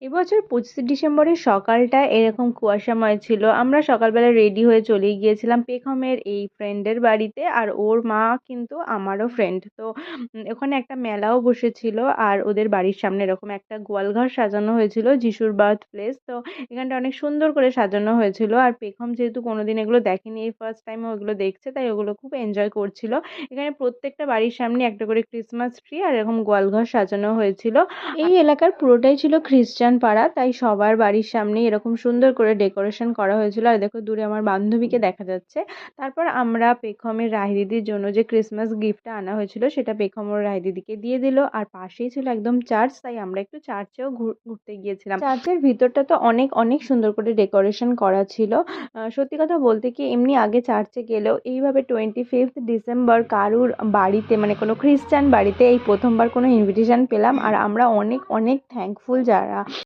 এবছর 25শে ডিসেম্বরের সকালটা এরকম কুয়াশাময় ছিল। আমরা সকালবেলা রেডি হয়ে চলে গিয়েছিলাম পেখমের এই ফ্রেন্ডের বাড়িতে। আর ওর মা কিন্তু আমারও ফ্রেন্ড। তো ওখানে একটা মেলাও বসেছিল। আর ওদের বাড়ির সামনে এরকম একটা গোয়ালঘর সাজানো হয়েছিল যিশুর বার্থ প্লেস। তো এখানটা অনেক সুন্দর করে সাজানো হয়েছিল। আর পেখম যেহেতু কোনোদিন এগুলো দেখেনি, এই ফার্স্ট টাইম ও এগুলো দেখছে, তাই ওগুলো খুব এনজয় করছিল। এখানে প্রত্যেকটা বাড়ির সামনে একটা করে ক্রিসমাস ট্রি আর এরকম গোয়ালঘর সাজানো হয়েছিল। এই এলাকার পুরোটাই ছিল খ্রিস্টান পাড়া, তাই সবার বাড়ির সামনে এরকম সুন্দর করে ডেকোরেশন করা হয়েছিল। আর দেখো দূরে আমার বান্ধবীকে দেখা যাচ্ছে। তারপর আমরা পেখমের রায় দিদির জন্য যে ক্রিসমাস গিফটটা আনা হয়েছিল সেটা পেখম ওর রায় দিদিকে দিয়ে দিল। আর পাশেই ছিল একদম চার্চ, তাই আমরা একটু চার্চেও ঘুরতে গিয়েছিলাম। চার্চের ভিতরটা তো অনেক অনেক সুন্দর করে ডেকোরেশন করা ছিল। সত্যি কথা বলতে কি, এমনি আগে চার্চে গেলেও এইভাবে 25 ডিসেম্বর কারুর বাড়িতে, মানে কোনো খ্রিস্টান বাড়িতে এই প্রথমবার কোনো ইনভিটেশন পেলাম। আর আমরা অনেক অনেক থ্যাঙ্কফুল যারা